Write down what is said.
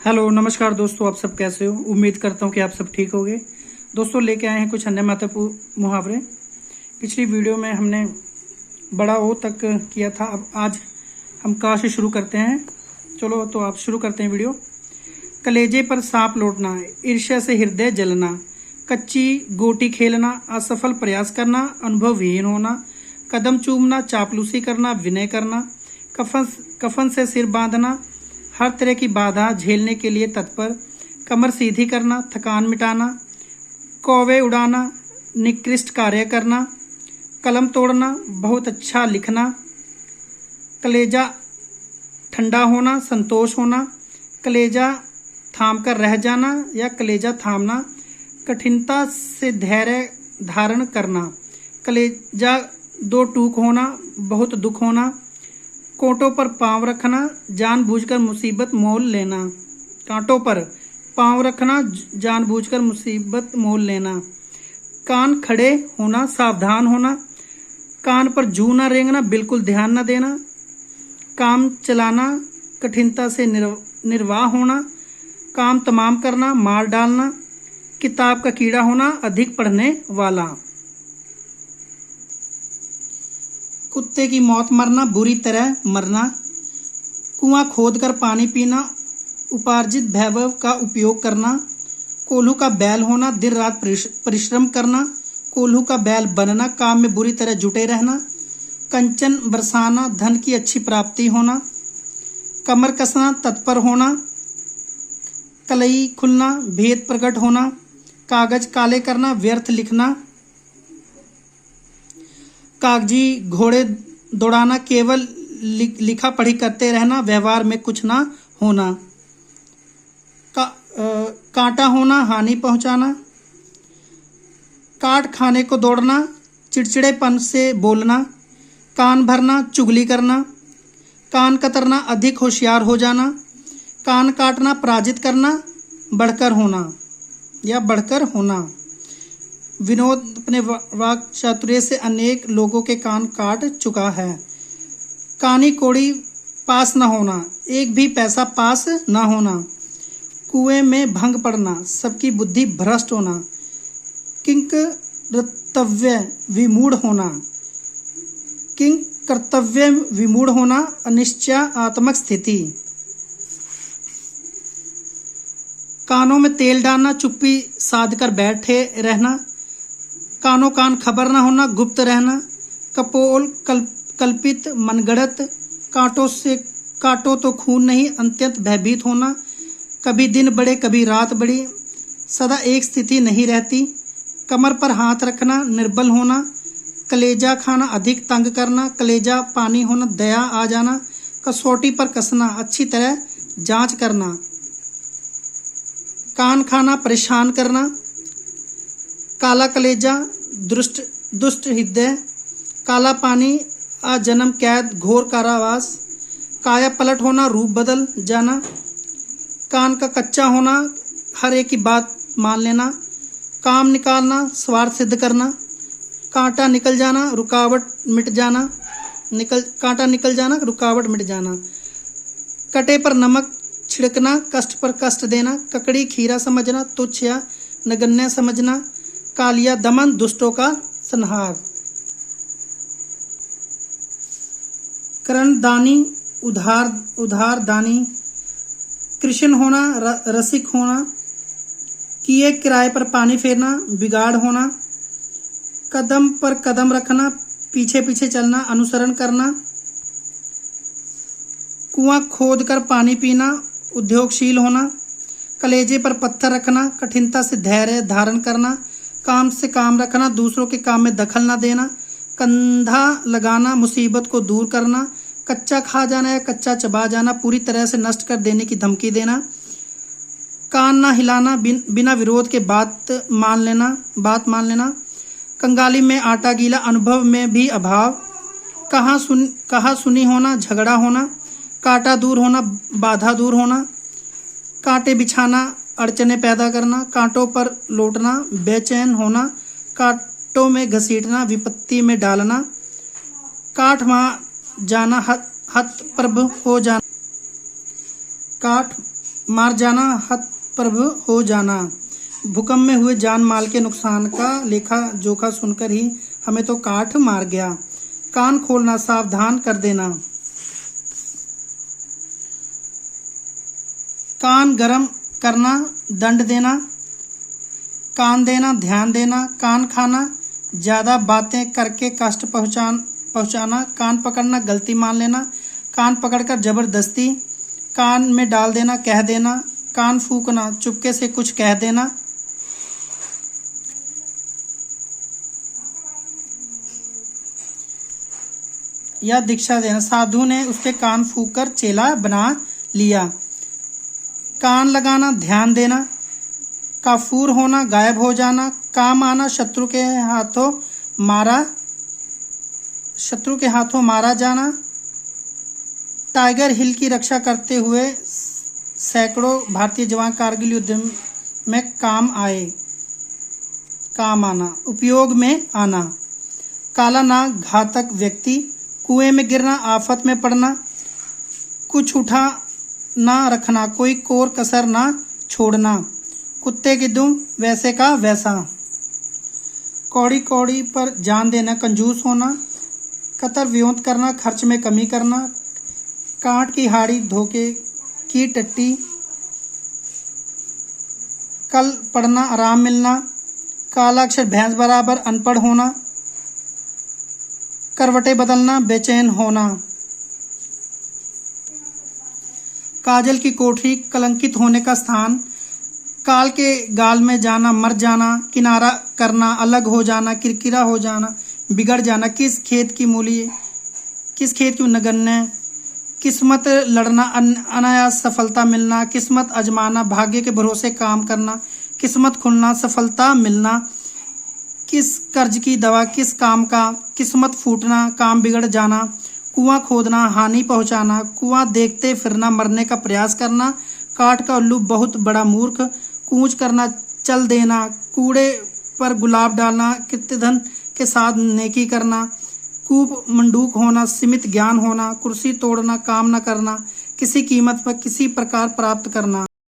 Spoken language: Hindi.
हेलो नमस्कार दोस्तों, आप सब कैसे हो। उम्मीद करता हूँ कि आप सब ठीक होंगे। दोस्तों लेके आए हैं कुछ अन्य महत्वपूर्ण मुहावरे। पिछली वीडियो में हमने बड़ा ओ तक किया था, अब आज हम का से शुरू करते हैं। चलो तो आप शुरू करते हैं वीडियो। कलेजे पर सांप लौटना, ईर्ष्या से हृदय जलना, कच्ची गोटी खेलना, असफल प्रयास करना, अनुभव विहीन होना, कदम चूमना, चापलूसी करना, विनय करना, कफन से सिर बांधना, हर तरह की बाधा झेलने के लिए तत्पर, कमर सीधी करना, थकान मिटाना, कौवे उड़ाना, निकृष्ट कार्य करना, कलम तोड़ना, बहुत अच्छा लिखना, कलेजा ठंडा होना, संतोष होना, कलेजा थाम कर रह जाना या कलेजा थामना, कठिनता से धैर्य धारण करना, कलेजा दो टूक होना, बहुत दुख होना, कांटों पर पांव रखना, जानबूझकर मुसीबत मोल लेना, कांटों पर पांव रखना, जानबूझकर मुसीबत मोल लेना, कान खड़े होना, सावधान होना, कान पर जू न रेंगना, बिल्कुल ध्यान न देना, काम चलाना, कठिनता से निर्वाह होना, काम तमाम करना, मार डालना, किताब का कीड़ा होना, अधिक पढ़ने वाला, कुत्ते की मौत मरना, बुरी तरह मरना, कुआं खोदकर पानी पीना, उपार्जित वैभव का उपयोग करना, कोल्हू का बैल होना, दिन रात परिश्रम करना, कोल्हू का बैल बनना, काम में बुरी तरह जुटे रहना, कंचन बरसाना, धन की अच्छी प्राप्ति होना, कमर कसना, तत्पर होना, कलई खुलना, भेद प्रकट होना, कागज काले करना, व्यर्थ लिखना, कागजी घोड़े दौड़ाना, केवल लिखा पढ़ी करते रहना, व्यवहार में कुछ ना होना, कांटा होना, हानि पहुंचाना, काट खाने को दौड़ना, चिड़चिड़ेपन से बोलना, कान भरना, चुगली करना, कान कतरना, अधिक होशियार हो जाना, कान काटना, पराजित करना, बढ़कर होना या बढ़कर होना। विनोद अपने वाक चातुर्य से अनेक लोगों के कान काट चुका है। कानी कोड़ी पास न होना, एक भी पैसा पास न होना, कुएं में भंग पड़ना, सबकी बुद्धि भ्रष्ट होना, किंक कर्तव्य विमूढ़ होना, किंक कर्तव्य विमूढ़ होना, अनिश्चयात्मक स्थिति, कानों में तेल डालना, चुप्पी साध कर बैठे रहना, कानों कान खबर न होना, गुप्त रहना, कपोल कल्पित मनगढ़ंत, काटो तो खून नहीं, अत्यंत भयभीत होना, कभी दिन बड़े कभी रात बड़ी, सदा एक स्थिति नहीं रहती, कमर पर हाथ रखना, निर्बल होना, कलेजा खाना, अधिक तंग करना, कलेजा पानी होना, दया आ जाना, कसौटी पर कसना, अच्छी तरह जांच करना, कान खाना, परेशान करना, काला कलेजा, दुष्ट हृदय, काला पानी, आजन्म कैद, घोर कारावास, काया पलट होना, रूप बदल जाना, कान का कच्चा होना, हर एक की बात मान लेना, काम निकालना, स्वार्थ सिद्ध करना, कांटा निकल जाना, रुकावट मिट जाना, कांटा निकल जाना, रुकावट मिट जाना, कटे पर नमक छिड़कना, कष्ट पर कष्ट देना, ककड़ी खीरा समझना, तुच्छ या नगण्य समझना, कालिया दमन, दुष्टों का संहार, कर्णदानी, उधार दानी, कृष्ण होना, रसिक होना, किए किराए पर पानी फेरना, बिगाड़ होना, कदम पर कदम रखना, पीछे पीछे चलना, अनुसरण करना, कुआं खोद कर पानी पीना, उद्योगशील होना, कलेजे पर पत्थर रखना, कठिनता से धैर्य धारण करना, काम से काम रखना, दूसरों के काम में दखल न देना, कंधा लगाना, मुसीबत को दूर करना, कच्चा खा जाना या कच्चा चबा जाना, पूरी तरह से नष्ट कर देने की धमकी देना, कान ना हिलाना, बिना विरोध के बात मान लेना, कंगाली में आटा गीला, अनुभव में भी अभाव, कहा सुनी होना, झगड़ा होना, कांटा दूर होना, बाधा दूर होना, कांटे बिछाना, अड़चने पैदा करना, कांटों पर लौटना, बेचैन होना, कांटों में घसीटना, विपत्ति में डालना, काठ मार जाना, हतप्रभ हो जाना, काठ मार जाना, हतप्रभ हो जाना। भूकंप में हुए जान माल के नुकसान का लेखा जोखा सुनकर ही हमें तो काठ मार गया। कान खोलना, सावधान कर देना। कान गरम करना, दंड देना। कान देना, ध्यान देना। कान खाना, ज्यादा बातें करके कष्ट पहुंचाना। कान पकड़ना, गलती मान लेना। कान पकड़कर जबरदस्ती कान में डाल देना, कह देना। कान फूंकना, चुपके से कुछ कह देना। या दीक्षा देना। साधु ने उसके कान फूंककर चेला बना लिया। कान लगाना, ध्यान देना। काफूर होना, गायब हो जाना। काम आना, शत्रु के हाथों मारा जाना। टाइगर हिल की रक्षा करते हुए सैकड़ों भारतीय जवान कारगिल युद्ध में काम आना, उपयोग में आना। काला नाग, घातक व्यक्ति। कुएं में गिरना, आफत में पड़ना। कुछ उठा ना रखना, कोई कोर कसर ना छोड़ना। कुत्ते की दुम, वैसे का वैसा। कौड़ी कौड़ी पर जान देना, कंजूस होना। कतर व्योंत करना, खर्च में कमी करना। कांट की हाड़ी, धोखे की टट्टी। कल पड़ना, आराम मिलना। काला अक्षर, भैंस बराबर अनपढ़ होना। करवटें बदलना, बेचैन होना। काजल की कोठरी, कलंकित होने का स्थान। काल के गाल में जाना, मर जाना। किनारा करना, अलग हो जाना, किरकिरा हो जाना, बिगड़ जाना। किस खेत की नगण्य। किस्मत लड़ना, अनायास सफलता मिलना। किस्मत आजमाना, भाग्य के भरोसे काम करना। किस्मत खुलना, सफलता मिलना। किस कर्ज की दवा, किस काम का। किस्मत फूटना, काम बिगड़ जाना। कुआं खोदना, हानि पहुंचाना। कुआं देखते फिरना, मरने का प्रयास करना। काठ का उल्लू, बहुत बड़ा मूर्ख। कूच करना, चल देना। कूड़े पर गुलाब डालना, कृत्यधन के साथ नेकी करना। कूप मंडूक होना, सीमित ज्ञान होना। कुर्सी तोड़ना, काम न करना। किसी कीमत पर किसी प्रकार प्राप्त करना।